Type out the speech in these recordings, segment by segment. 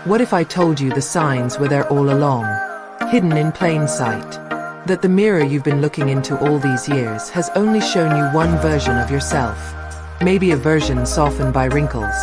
What if I told you the signs were there all along, hidden in plain sight? That the mirror you've been looking into all these years has only shown you one version of yourself. Maybe a version softened by wrinkles,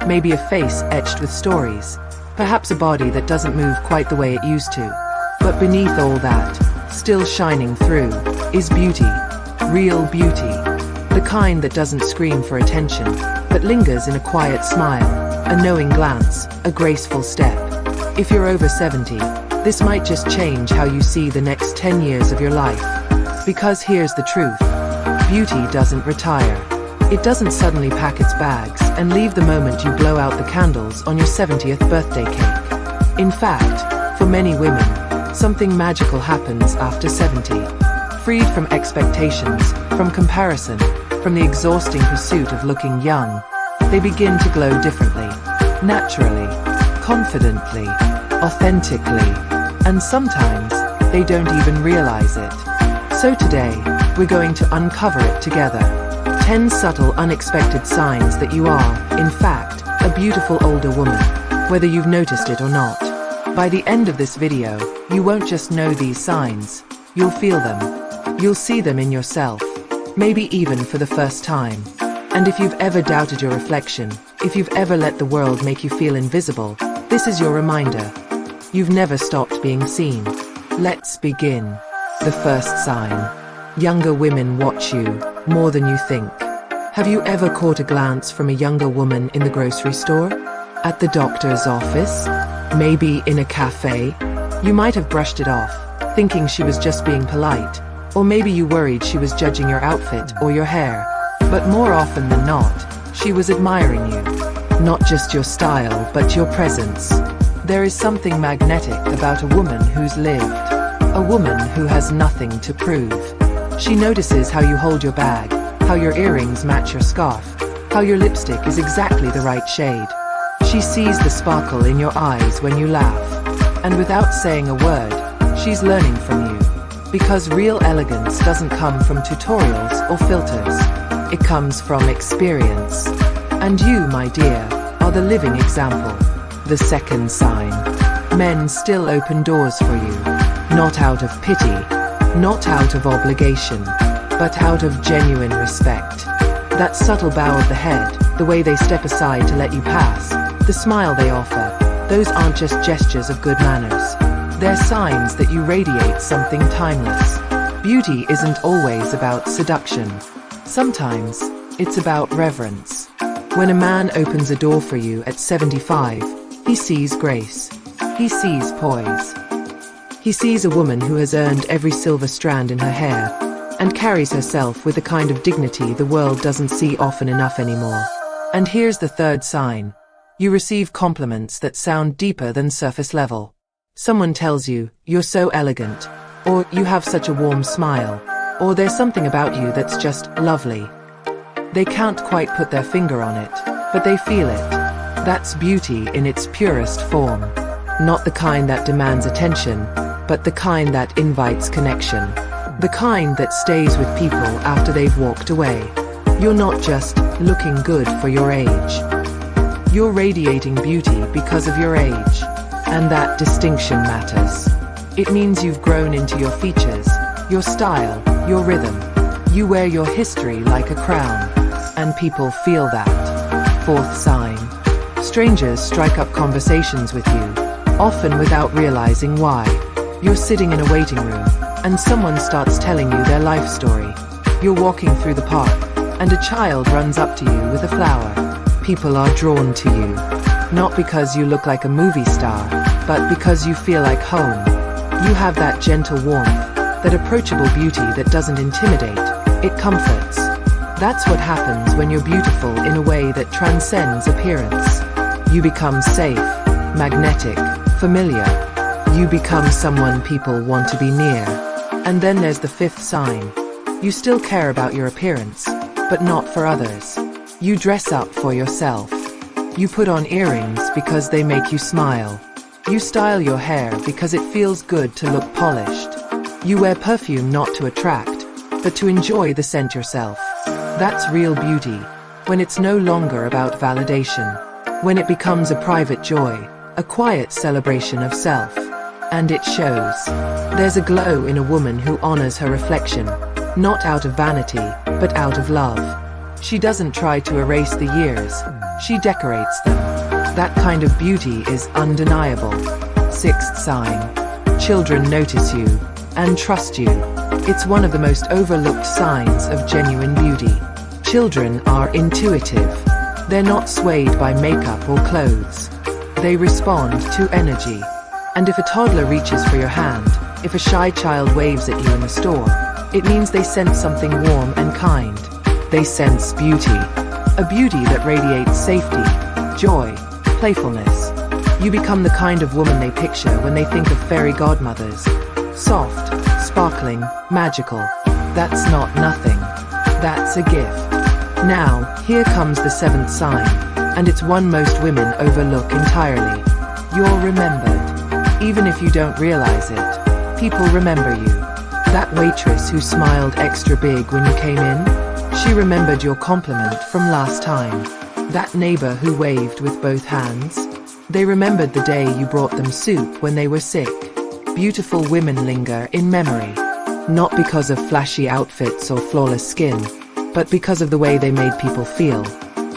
maybe a face etched with stories, perhaps a body that doesn't move quite the way it used to. But beneath all that, still shining through, is beauty. Real beauty. The kind that doesn't scream for attention, but lingers in a quiet smile, a knowing glance, a graceful step. If you're over 70, this might just change how you see the next 10 years of your life. Because here's the truth. Beauty doesn't retire. It doesn't suddenly pack its bags and leave the moment you blow out the candles on your 70th birthday cake. In fact, for many women, something magical happens after 70. Freed from expectations, from comparison, from the exhausting pursuit of looking young, they begin to glow differently, naturally, confidently, authentically, and sometimes they don't even realize it. So today, we're going to uncover it together. 10 subtle, unexpected signs that you are, in fact, a beautiful older woman, whether you've noticed it or not. By the end of this video, you won't just know these signs, you'll feel them. You'll see them in yourself, maybe even for the first time. And if you've ever doubted your reflection, if you've ever let the world make you feel invisible, this is your reminder. You've never stopped being seen. Let's begin. The first sign. Younger women watch you more than you think. Have you ever caught a glance from a younger woman in the grocery store? At the doctor's office? Maybe in a cafe? You might have brushed it off, thinking she was just being polite. Or maybe you worried she was judging your outfit or your hair. But more often than not, she was admiring you. Not just your style, but your presence. There is something magnetic about a woman who's lived. A woman who has nothing to prove. She notices how you hold your bag, how your earrings match your scarf, how your lipstick is exactly the right shade. She sees the sparkle in your eyes when you laugh. And without saying a word, she's learning from you. Because real elegance doesn't come from tutorials or filters. It comes from experience. And you, my dear, are the living example. The second sign. Men still open doors for you. Not out of pity, not out of obligation, but out of genuine respect. That subtle bow of the head, the way they step aside to let you pass, the smile they offer, those aren't just gestures of good manners. They're signs that you radiate something timeless. Beauty isn't always about seduction. Sometimes, it's about reverence. When a man opens a door for you at 75, he sees grace. He sees poise. He sees a woman who has earned every silver strand in her hair, and carries herself with a kind of dignity the world doesn't see often enough anymore. And here's the third sign. You receive compliments that sound deeper than surface level. Someone tells you, you're so elegant, or you have such a warm smile, or there's something about you that's just lovely. They can't quite put their finger on it, but they feel it. That's beauty in its purest form. Not the kind that demands attention, but the kind that invites connection. The kind that stays with people after they've walked away. You're not just looking good for your age. You're radiating beauty because of your age. And that distinction matters. It means you've grown into your features, your style, your rhythm. You wear your history like a crown. And people feel that. Fourth sign. Strangers strike up conversations with you, often without realizing why. You're sitting in a waiting room, and someone starts telling you their life story. You're walking through the park, and a child runs up to you with a flower. People are drawn to you, not because you look like a movie star, but because you feel like home. You have that gentle warmth, that approachable beauty that doesn't intimidate, it comforts. That's what happens when you're beautiful in a way that transcends appearance. You become safe, magnetic, familiar. You become someone people want to be near. And then there's the fifth sign. You still care about your appearance, but not for others. You dress up for yourself. You put on earrings because they make you smile. You style your hair because it feels good to look polished. You wear perfume not to attract, but to enjoy the scent yourself. That's real beauty, when it's no longer about validation. When it becomes a private joy, a quiet celebration of self. And it shows. There's a glow in a woman who honors her reflection, not out of vanity, but out of love. She doesn't try to erase the years, she decorates them. That kind of beauty is undeniable. Sixth sign. Children notice you and trust you. It's one of the most overlooked signs of genuine beauty. Children are intuitive. They're not swayed by makeup or clothes. They respond to energy. And if a toddler reaches for your hand, if a shy child waves at you in the store, it means they sense something warm and kind. They sense beauty. A beauty that radiates safety, joy, playfulness. You become the kind of woman they picture when they think of fairy godmothers. Soft, sparkling, magical. That's not nothing. That's a gift. Now, here comes the seventh sign, and it's one most women overlook entirely. You're remembered. Even if you don't realize it, people remember you. That waitress who smiled extra big when you came in, she remembered your compliment from last time. That neighbor who waved with both hands, they remembered the day you brought them soup when they were sick. Beautiful women linger in memory, not because of flashy outfits or flawless skin, but because of the way they made people feel.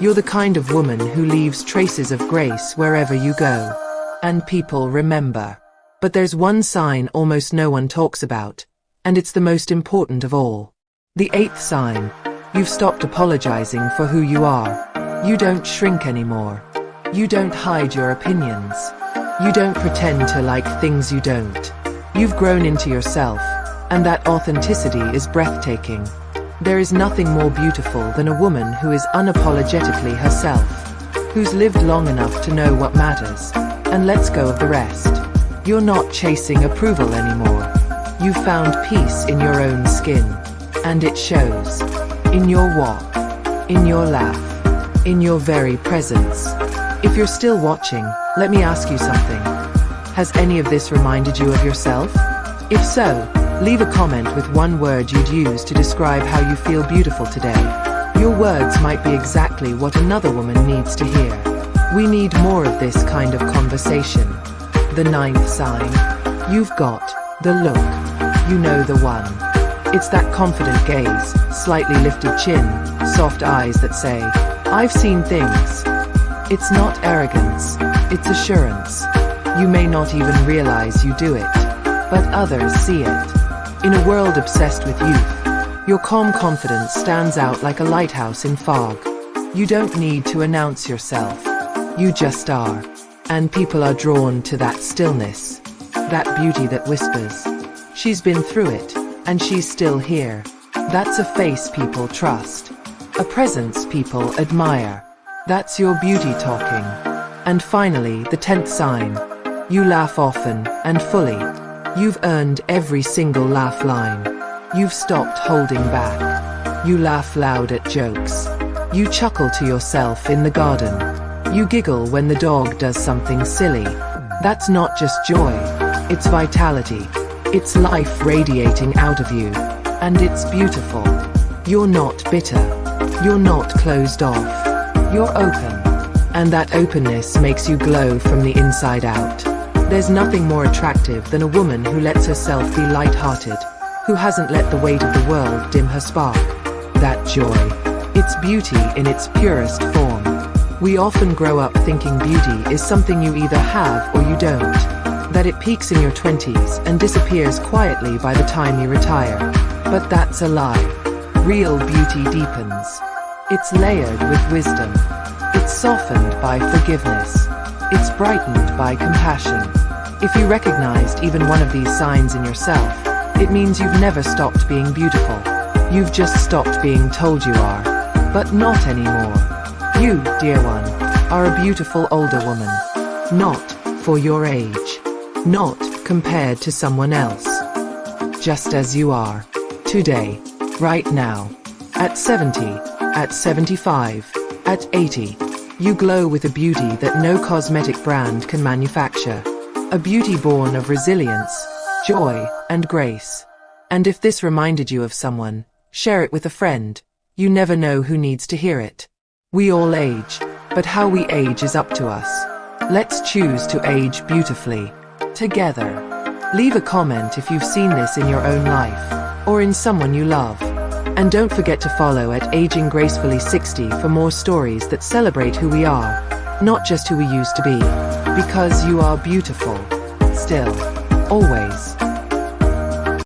You're the kind of woman who leaves traces of grace wherever you go. And people remember. But there's one sign almost no one talks about, and it's the most important of all. The eighth sign. You've stopped apologizing for who you are. You don't shrink anymore. You don't hide your opinions. You don't pretend to like things you don't. You've grown into yourself, and that authenticity is breathtaking. There is nothing more beautiful than a woman who is unapologetically herself, who's lived long enough to know what matters, and lets go of the rest. You're not chasing approval anymore. You've found peace in your own skin, and it shows. In your walk, in your laugh, in your very presence. If you're still watching, let me ask you something. Has any of this reminded you of yourself? If so, leave a comment with one word you'd use to describe how you feel beautiful today. Your words might be exactly what another woman needs to hear. We need more of this kind of conversation. The ninth sign. You've got the look. You know the one. It's that confident gaze, slightly lifted chin, soft eyes that say, I've seen things. It's not arrogance, it's assurance. You may not even realize you do it, but others see it. In a world obsessed with youth, your calm confidence stands out like a lighthouse in fog. You don't need to announce yourself. You just are. And people are drawn to that stillness, that beauty that whispers. She's been through it, and she's still here. That's a face people trust. A presence people admire. That's your beauty talking. And finally, the 10th sign. You laugh often and fully. You've earned every single laugh line. You've stopped holding back. You laugh loud at jokes. You chuckle to yourself in the garden. You giggle when the dog does something silly. That's not just joy. It's vitality. It's life radiating out of you. And it's beautiful. You're not bitter. You're not closed off. You're open. And that openness makes you glow from the inside out. There's nothing more attractive than a woman who lets herself be light-hearted, who hasn't let the weight of the world dim her spark. That joy. It's beauty in its purest form. We often grow up thinking beauty is something you either have or you don't. That it peaks in your 20s and disappears quietly by the time you retire. But that's a lie. Real beauty deepens. It's layered with wisdom. It's softened by forgiveness. It's brightened by compassion. If you recognized even one of these signs in yourself, it means you've never stopped being beautiful. You've just stopped being told you are. But not anymore. You, dear one, are a beautiful older woman. Not for your age. Not compared to someone else. Just as you are. Today. Right now. At 70. At 75. At 80. You glow with a beauty that no cosmetic brand can manufacture. A beauty born of resilience, joy, and grace. And if this reminded you of someone, share it with a friend. You never know who needs to hear it. We all age, but how we age is up to us. Let's choose to age beautifully together. Leave a comment if you've seen this in your own life or in someone you love. And don't forget to follow at Aging Gracefully 60 for more stories that celebrate who we are, not just who we used to be. Because you are beautiful. Still. Always.